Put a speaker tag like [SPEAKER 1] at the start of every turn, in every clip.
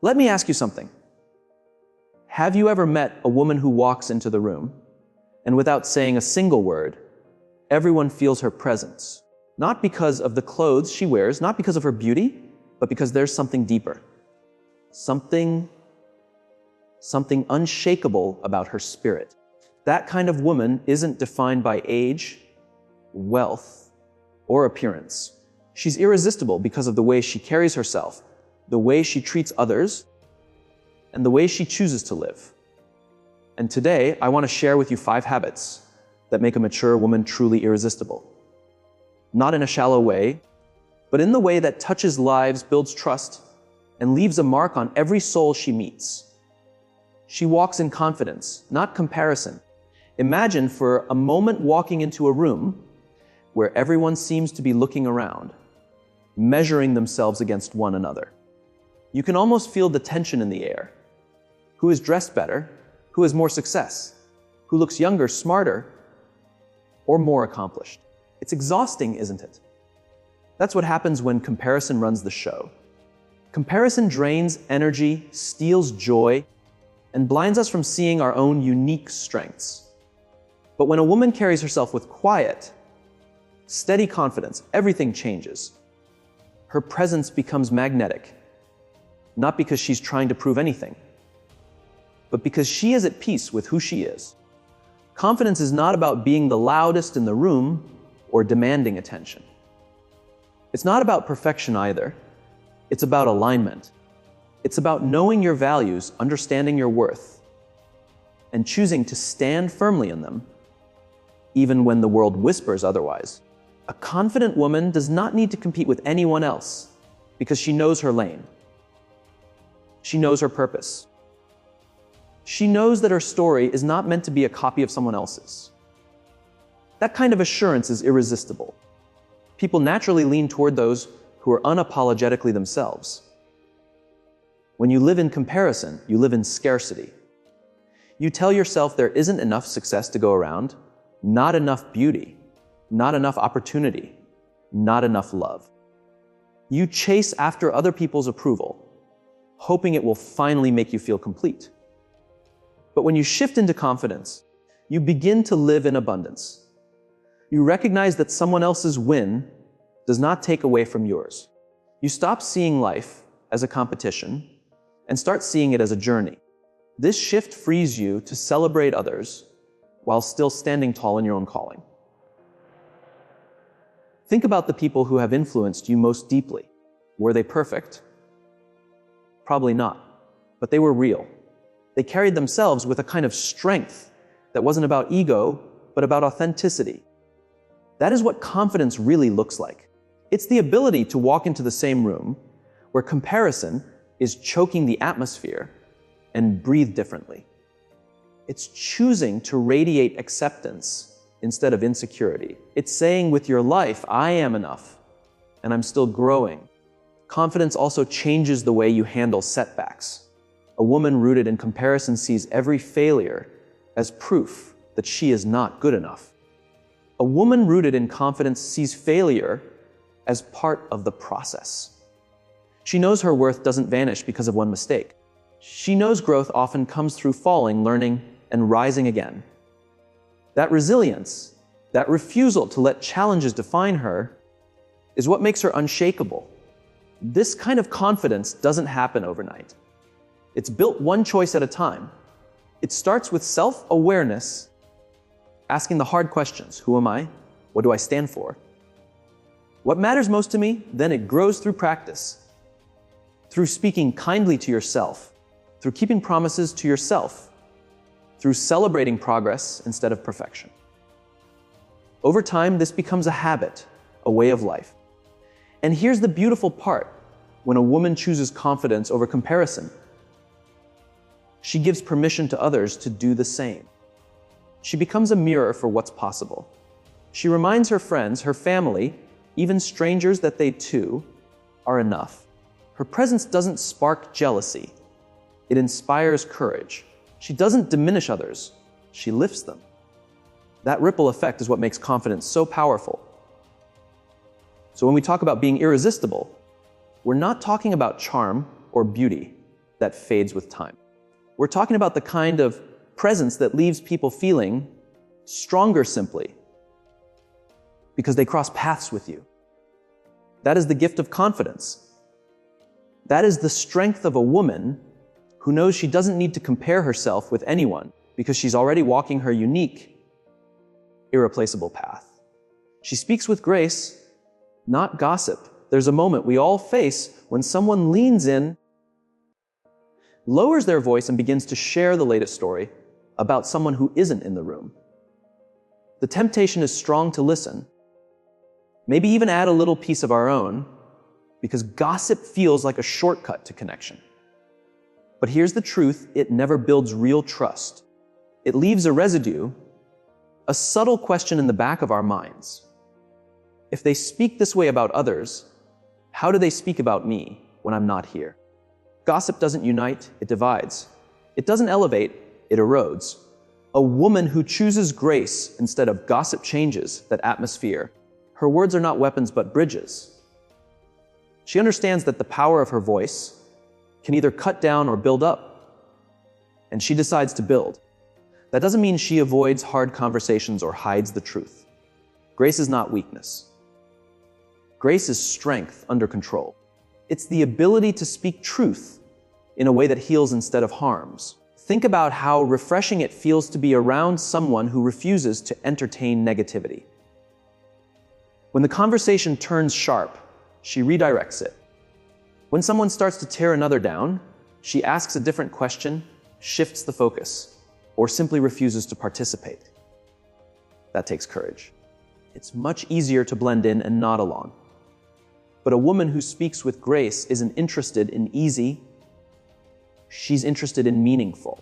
[SPEAKER 1] Let me ask you something. Have you ever met a woman who walks into the room and without saying a single word, everyone feels her presence? Not because of the clothes she wears, not because of her beauty, but because there's something deeper. Something unshakable about her spirit. That kind of woman isn't defined by age, wealth, or appearance. She's irresistible because of the way she carries herself, the way she treats others, and the way she chooses to live. And today, I want to share with you 5 habits that make a mature woman truly irresistible. Not in a shallow way, but in the way that touches lives, builds trust, and leaves a mark on every soul she meets. She walks in confidence, not comparison. Imagine for a moment walking into a room where everyone seems to be looking around, measuring themselves against one another. You can almost feel the tension in the air. Who is dressed better? Who has more success? Who looks younger, smarter, or more accomplished? It's exhausting, isn't it? That's what happens when comparison runs the show. Comparison drains energy, steals joy, and blinds us from seeing our own unique strengths. But when a woman carries herself with quiet, steady confidence, everything changes. Her presence becomes magnetic, not because she's trying to prove anything, but because she is at peace with who she is. Confidence is not about being the loudest in the room or demanding attention. It's not about perfection either. It's about alignment. It's about knowing your values, understanding your worth, and choosing to stand firmly in them, even when the world whispers otherwise. A confident woman does not need to compete with anyone else because she knows her lane. She knows her purpose. She knows that her story is not meant to be a copy of someone else's. That kind of assurance is irresistible. People naturally lean toward those who are unapologetically themselves. When you live in comparison, you live in scarcity. You tell yourself there isn't enough success to go around, not enough beauty, not enough opportunity, not enough love. You chase after other people's approval, hoping it will finally make you feel complete. But when you shift into confidence, you begin to live in abundance. You recognize that someone else's win does not take away from yours. You stop seeing life as a competition and start seeing it as a journey. This shift frees you to celebrate others while still standing tall in your own calling. Think about the people who have influenced you most deeply. Were they perfect? Probably not, but they were real. They carried themselves with a kind of strength that wasn't about ego, but about authenticity. That is what confidence really looks like. It's the ability to walk into the same room where comparison is choking the atmosphere and breathe differently. It's choosing to radiate acceptance instead of insecurity. It's saying with your life, I am enough, and I'm still growing. Confidence also changes the way you handle setbacks. A woman rooted in comparison sees every failure as proof that she is not good enough. A woman rooted in confidence sees failure as part of the process. She knows her worth doesn't vanish because of one mistake. She knows growth often comes through falling, learning, and rising again. That resilience, that refusal to let challenges define her, is what makes her unshakable. This kind of confidence doesn't happen overnight. It's built one choice at a time. It starts with self-awareness, asking the hard questions. Who am I? What do I stand for? What matters most to me? Then it grows through practice, through speaking kindly to yourself, through keeping promises to yourself, through celebrating progress instead of perfection. Over time, this becomes a habit, a way of life. And here's the beautiful part when a woman chooses confidence over comparison. She gives permission to others to do the same. She becomes a mirror for what's possible. She reminds her friends, her family, even strangers that they too are enough. Her presence doesn't spark jealousy. It inspires courage. She doesn't diminish others. She lifts them. That ripple effect is what makes confidence so powerful. So when we talk about being irresistible, we're not talking about charm or beauty. that fades with time. We're talking about the kind of presence that leaves people feeling stronger simply because they cross paths with you. That is the gift of confidence. That is the strength of a woman who knows she doesn't need to compare herself with anyone because she's already walking her unique, irreplaceable path. She speaks with grace, not gossip. There's a moment we all face when someone leans in, lowers their voice, and begins to share the latest story about someone who isn't in the room. The temptation is strong to listen, maybe even add a little piece of our own, because gossip feels like a shortcut to connection. But here's the truth: it never builds real trust. It leaves a residue, a subtle question in the back of our minds. If they speak this way about others, how do they speak about me when I'm not here? Gossip doesn't unite, it divides. It doesn't elevate, it erodes. A woman who chooses grace instead of gossip changes that atmosphere. Her words are not weapons but bridges. She understands that the power of her voice can either cut down or build up, and she decides to build. That doesn't mean she avoids hard conversations or hides the truth. Grace is not weakness. Grace is strength under control. It's the ability to speak truth in a way that heals instead of harms. Think about how refreshing it feels to be around someone who refuses to entertain negativity. When the conversation turns sharp, she redirects it. When someone starts to tear another down, she asks a different question, shifts the focus, or simply refuses to participate. That takes courage. It's much easier to blend in and nod along. But a woman who speaks with grace isn't interested in easy, she's interested in meaningful.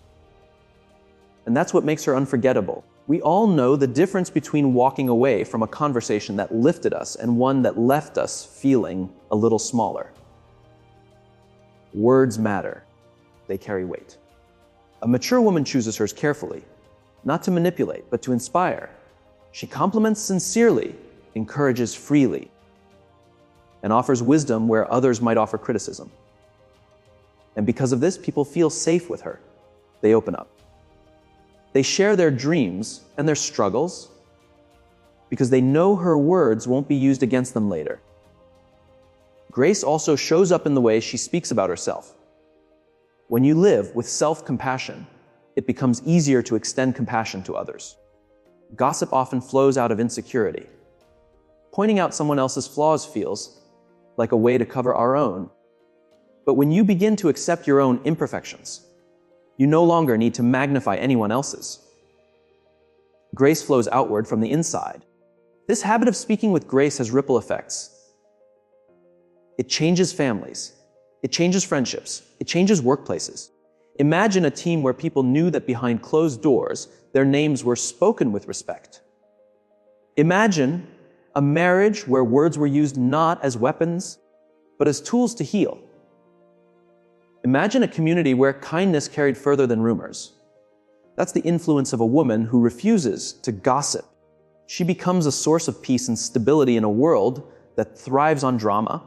[SPEAKER 1] And that's what makes her unforgettable. We all know the difference between walking away from a conversation that lifted us and one that left us feeling a little smaller. Words matter. They carry weight. A mature woman chooses hers carefully, not to manipulate, but to inspire. She compliments sincerely, encourages freely, and offers wisdom where others might offer criticism. And because of this, people feel safe with her. They open up. They share their dreams and their struggles because they know her words won't be used against them later. Grace also shows up in the way she speaks about herself. When you live with self-compassion, it becomes easier to extend compassion to others. Gossip often flows out of insecurity. Pointing out someone else's flaws feels like a way to cover our own. But when you begin to accept your own imperfections, you no longer need to magnify anyone else's. Grace flows outward from the inside. This habit of speaking with grace has ripple effects. It changes families. It changes friendships. It changes workplaces. Imagine a team where people knew that behind closed doors, their names were spoken with respect. Imagine a marriage where words were used not as weapons, but as tools to heal. Imagine a community where kindness carried further than rumors. That's the influence of a woman who refuses to gossip. She becomes a source of peace and stability in a world that thrives on drama.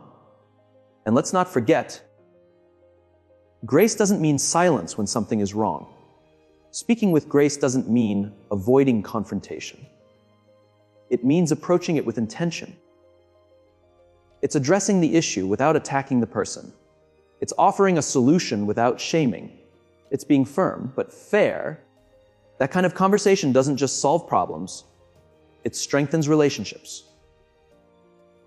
[SPEAKER 1] And let's not forget, grace doesn't mean silence when something is wrong. Speaking with grace doesn't mean avoiding confrontation. It means approaching it with intention. It's addressing the issue without attacking the person. It's offering a solution without shaming. It's being firm, but fair. That kind of conversation doesn't just solve problems, it strengthens relationships.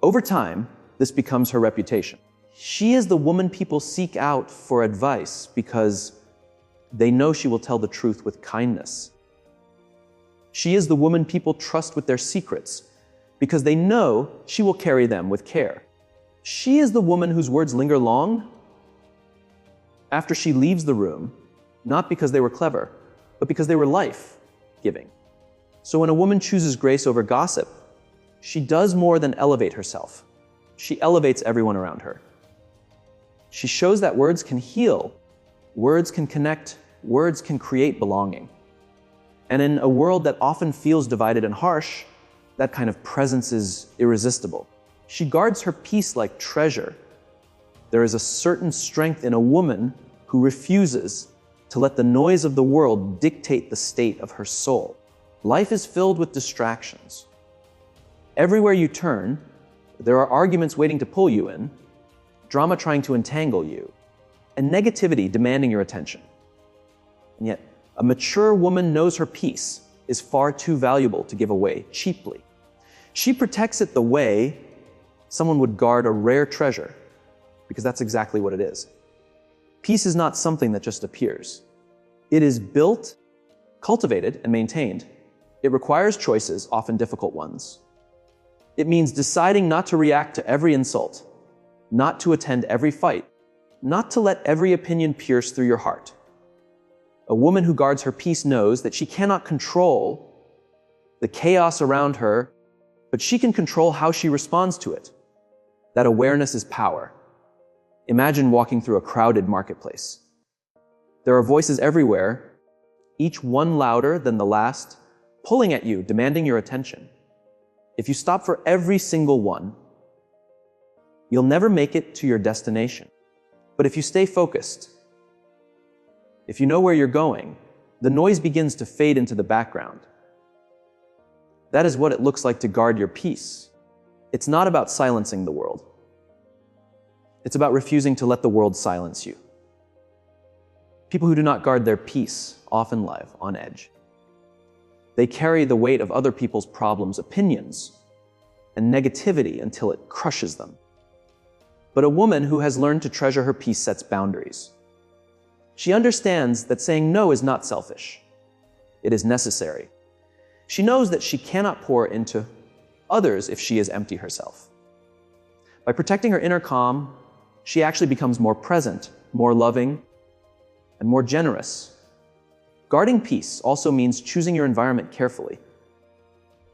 [SPEAKER 1] Over time, this becomes her reputation. She is the woman people seek out for advice because they know she will tell the truth with kindness. She is the woman people trust with their secrets because they know she will carry them with care. She is the woman whose words linger long after she leaves the room, not because they were clever, but because they were life-giving. So when a woman chooses grace over gossip, she does more than elevate herself. She elevates everyone around her. She shows that words can heal, words can connect, words can create belonging. And in a world that often feels divided and harsh, that kind of presence is irresistible. She guards her peace like treasure. There is a certain strength in a woman who refuses to let the noise of the world dictate the state of her soul. Life is filled with distractions. Everywhere you turn, there are arguments waiting to pull you in, drama trying to entangle you, and negativity demanding your attention. And yet, a mature woman knows her peace is far too valuable to give away cheaply. She protects it the way someone would guard a rare treasure, because that's exactly what it is. Peace is not something that just appears. It is built, cultivated, and maintained. It requires choices, often difficult ones. It means deciding not to react to every insult, not to attend every fight, not to let every opinion pierce through your heart. A woman who guards her peace knows that she cannot control the chaos around her, but she can control how she responds to it. That awareness is power. Imagine walking through a crowded marketplace. There are voices everywhere, each one louder than the last, pulling at you, demanding your attention. If you stop for every single one, you'll never make it to your destination. But if you stay focused, if you know where you're going, the noise begins to fade into the background. That is what it looks like to guard your peace. It's not about silencing the world. It's about refusing to let the world silence you. People who do not guard their peace often live on edge. They carry the weight of other people's problems, opinions, and negativity until it crushes them. But a woman who has learned to treasure her peace sets boundaries. She understands that saying no is not selfish. It is necessary. She knows that she cannot pour into others if she is empty herself. By protecting her inner calm, she actually becomes more present, more loving, and more generous. Guarding peace also means choosing your environment carefully.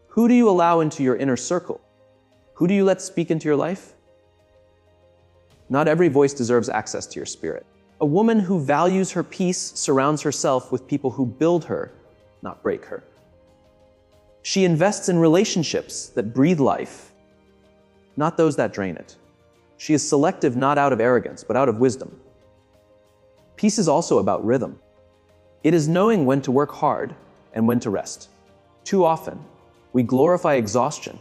[SPEAKER 1] Who do you allow into your inner circle? Who do you let speak into your life? Not every voice deserves access to your spirit. A woman who values her peace surrounds herself with people who build her, not break her. She invests in relationships that breathe life, not those that drain it. She is selective not out of arrogance, but out of wisdom. Peace is also about rhythm. It is knowing when to work hard and when to rest. Too often, we glorify exhaustion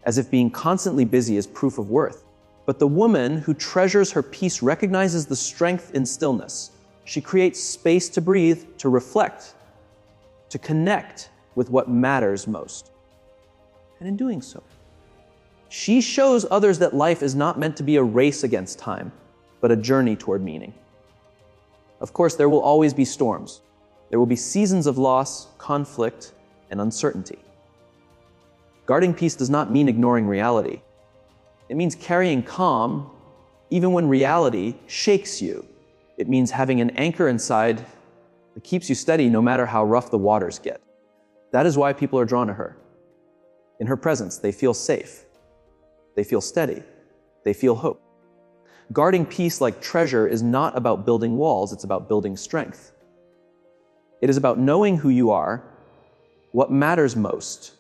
[SPEAKER 1] as if being constantly busy is proof of worth. But the woman who treasures her peace recognizes the strength in stillness. She creates space to breathe, to reflect, to connect with what matters most. And in doing so, she shows others that life is not meant to be a race against time, but a journey toward meaning. Of course, there will always be storms. There will be seasons of loss, conflict, and uncertainty. Guarding peace does not mean ignoring reality. It means carrying calm even when reality shakes you. It means having an anchor inside that keeps you steady no matter how rough the waters get. That is why people are drawn to her. In her presence, they feel safe. They feel steady. They feel hope. Guarding peace like treasure is not about building walls, it's about building strength. It is about knowing who you are, what matters most,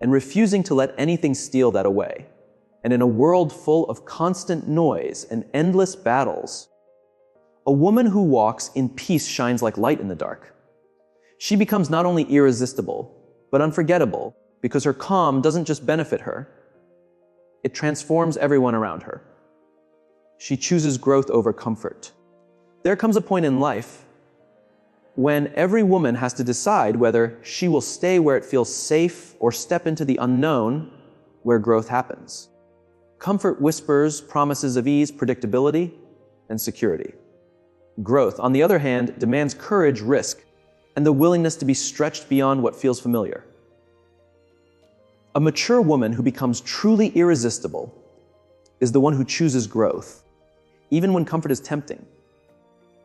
[SPEAKER 1] and refusing to let anything steal that away. And in a world full of constant noise and endless battles, a woman who walks in peace shines like light in the dark. She becomes not only irresistible, but unforgettable, because her calm doesn't just benefit her, it transforms everyone around her. She chooses growth over comfort. There comes a point in life when every woman has to decide whether she will stay where it feels safe or step into the unknown where growth happens. Comfort whispers promises of ease, predictability, and security. Growth, on the other hand, demands courage, risk, and the willingness to be stretched beyond what feels familiar. A mature woman who becomes truly irresistible is the one who chooses growth, even when comfort is tempting.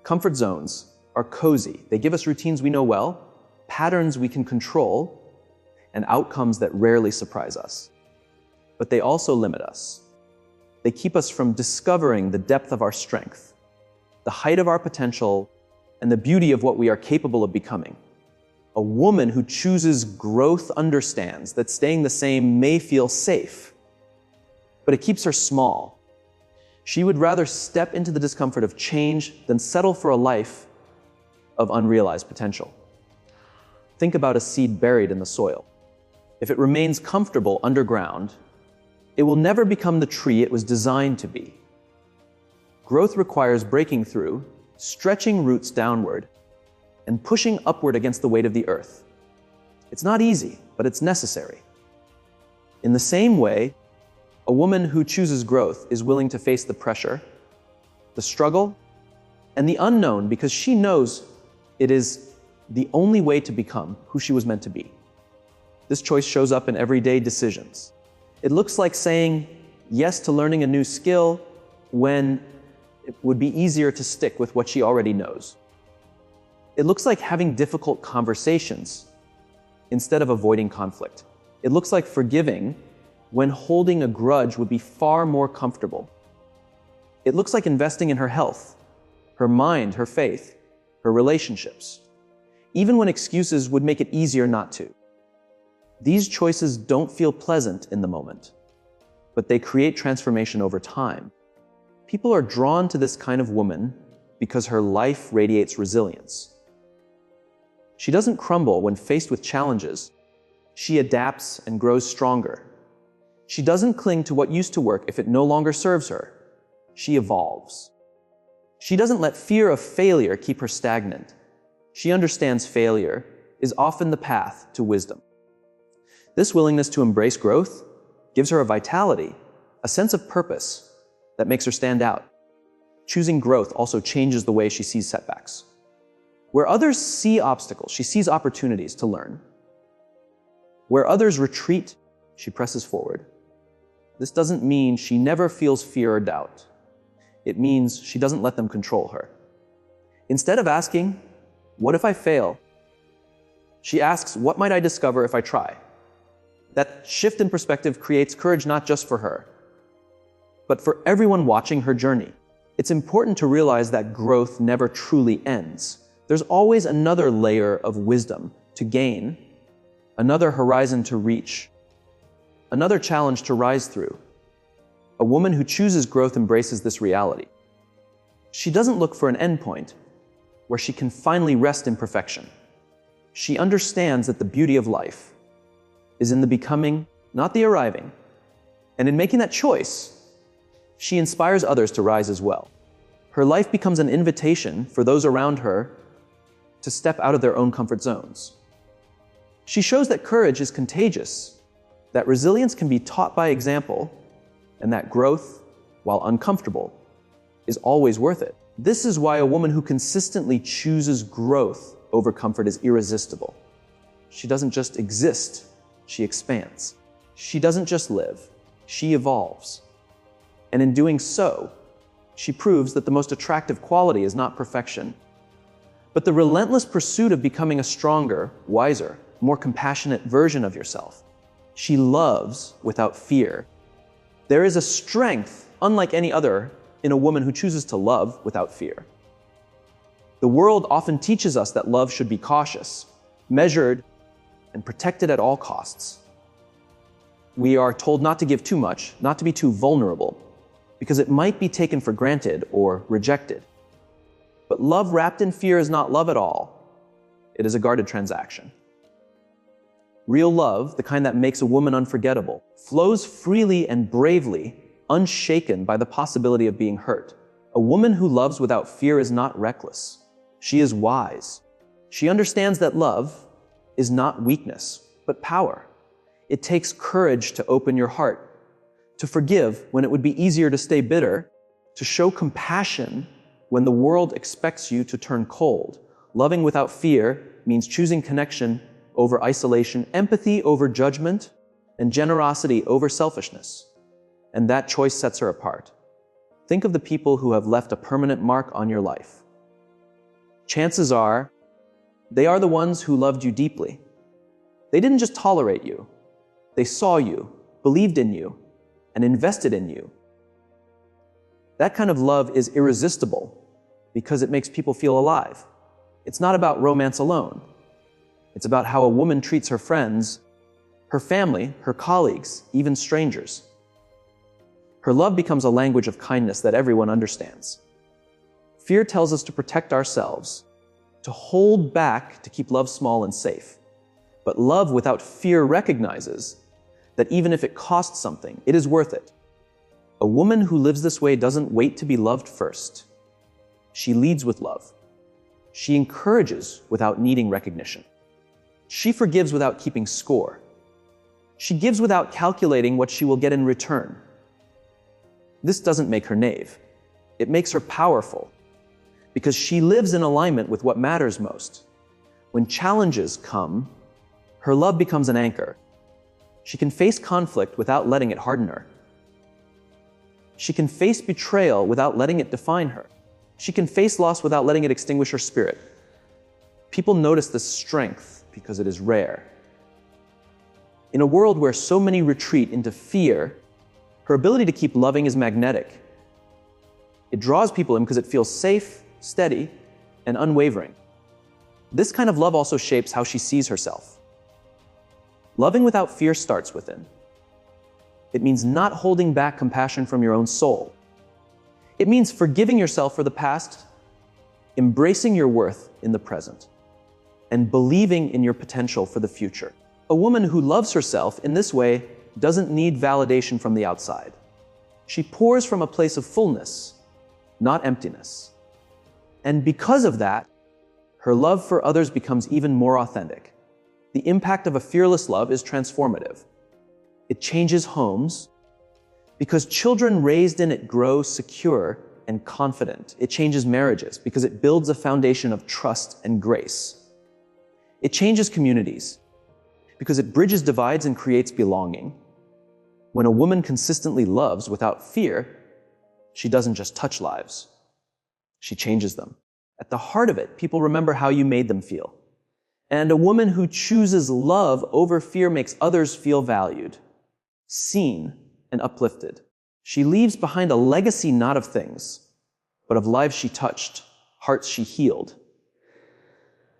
[SPEAKER 1] Comfort zones are cozy. They give us routines we know well, patterns we can control, and outcomes that rarely surprise us. But they also limit us. They keep us from discovering the depth of our strength, the height of our potential, and the beauty of what we are capable of becoming. A woman who chooses growth understands that staying the same may feel safe, but it keeps her small. She would rather step into the discomfort of change than settle for a life of unrealized potential. Think about a seed buried in the soil. If it remains comfortable underground, it will never become the tree it was designed to be. Growth requires breaking through, stretching roots downward, and pushing upward against the weight of the earth. It's not easy, but it's necessary. In the same way, a woman who chooses growth is willing to face the pressure, the struggle, and the unknown because she knows it is the only way to become who she was meant to be. This choice shows up in everyday decisions. It looks like saying yes to learning a new skill when it would be easier to stick with what she already knows. It looks like having difficult conversations instead of avoiding conflict. It looks like forgiving when holding a grudge would be far more comfortable. It looks like investing in her health, her mind, her faith, her relationships, even when excuses would make it easier not to. These choices don't feel pleasant in the moment, but they create transformation over time. People are drawn to this kind of woman because her life radiates resilience. She doesn't crumble when faced with challenges. She adapts and grows stronger. She doesn't cling to what used to work if it no longer serves her. She evolves. She doesn't let fear of failure keep her stagnant. She understands failure is often the path to wisdom. This willingness to embrace growth gives her a vitality, a sense of purpose that makes her stand out. Choosing growth also changes the way she sees setbacks. Where others see obstacles, she sees opportunities to learn. Where others retreat, she presses forward. This doesn't mean she never feels fear or doubt. It means she doesn't let them control her. Instead of asking, "What if I fail?" she asks, "What might I discover if I try?" That shift in perspective creates courage not just for her, but for everyone watching her journey. It's important to realize that growth never truly ends. There's always another layer of wisdom to gain, another horizon to reach, another challenge to rise through. A woman who chooses growth embraces this reality. She doesn't look for an endpoint where she can finally rest in perfection. She understands that the beauty of life is in the becoming, not the arriving. And in making that choice, she inspires others to rise as well. Her life becomes an invitation for those around her to step out of their own comfort zones. She shows that courage is contagious, that resilience can be taught by example, and that growth, while uncomfortable, is always worth it. This is why a woman who consistently chooses growth over comfort is irresistible. She doesn't just exist, she expands. She doesn't just live, she evolves. And in doing so, she proves that the most attractive quality is not perfection, but the relentless pursuit of becoming a stronger, wiser, more compassionate version of yourself. She loves without fear. There is a strength unlike any other in a woman who chooses to love without fear. The world often teaches us that love should be cautious, measured, and protected at all costs. We are told not to give too much, not to be too vulnerable, because it might be taken for granted or rejected. But love wrapped in fear is not love at all. It is a guarded transaction. Real love, the kind that makes a woman unforgettable, flows freely and bravely, unshaken by the possibility of being hurt. A woman who loves without fear is not reckless. She is wise. She understands that love is not weakness, but power. It takes courage to open your heart, to forgive when it would be easier to stay bitter, to show compassion when the world expects you to turn cold. Loving without fear means choosing connection over isolation, empathy over judgment, and generosity over selfishness. And that choice sets her apart. Think of the people who have left a permanent mark on your life. Chances are, they are the ones who loved you deeply. They didn't just tolerate you. They saw you, believed in you, and invested in you. That kind of love is irresistible because it makes people feel alive. It's not about romance alone. It's about how a woman treats her friends, her family, her colleagues, even strangers. Her love becomes a language of kindness that everyone understands. Fear tells us to protect ourselves, to hold back to keep love small and safe. But love without fear recognizes that even if it costs something, it is worth it. A woman who lives this way doesn't wait to be loved first. She leads with love. She encourages without needing recognition. She forgives without keeping score. She gives without calculating what she will get in return. This doesn't make her naive. It makes her powerful, because she lives in alignment with what matters most. When challenges come, her love becomes an anchor. She can face conflict without letting it harden her. She can face betrayal without letting it define her. She can face loss without letting it extinguish her spirit. People notice this strength because it is rare. In a world where so many retreat into fear, her ability to keep loving is magnetic. It draws people in because it feels safe, steady, and unwavering. This kind of love also shapes how she sees herself. Loving without fear starts within. It means not holding back compassion from your own soul. It means forgiving yourself for the past, embracing your worth in the present, and believing in your potential for the future. A woman who loves herself in this way doesn't need validation from the outside. She pours from a place of fullness, not emptiness. And because of that, her love for others becomes even more authentic. The impact of a fearless love is transformative. It changes homes because children raised in it grow secure and confident. It changes marriages because it builds a foundation of trust and grace. It changes communities because it bridges divides and creates belonging. When a woman consistently loves without fear, she doesn't just touch lives, she changes them. At the heart of it, people remember how you made them feel. And a woman who chooses love over fear makes others feel valued, seen, and uplifted. She leaves behind a legacy not of things, but of lives she touched, hearts she healed,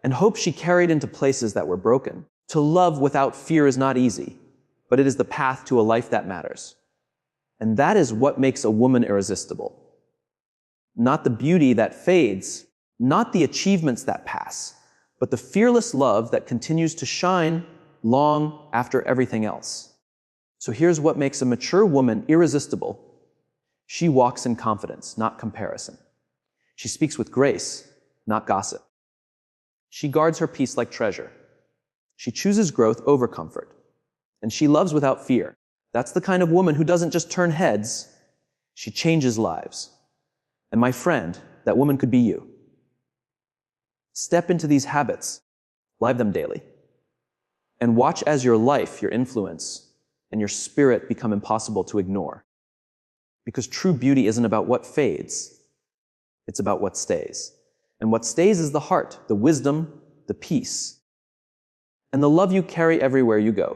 [SPEAKER 1] and hope she carried into places that were broken. To love without fear is not easy, but it is the path to a life that matters. And that is what makes a woman irresistible. Not the beauty that fades, not the achievements that pass, but the fearless love that continues to shine long after everything else. So here's what makes a mature woman irresistible. She walks in confidence, not comparison. She speaks with grace, not gossip. She guards her peace like treasure. She chooses growth over comfort. And she loves without fear. That's the kind of woman who doesn't just turn heads, she changes lives. And my friend, that woman could be you. Step into these habits, live them daily, and watch as your life, your influence, and your spirit become impossible to ignore. Because true beauty isn't about what fades, it's about what stays. And what stays is the heart, the wisdom, the peace, and the love you carry everywhere you go.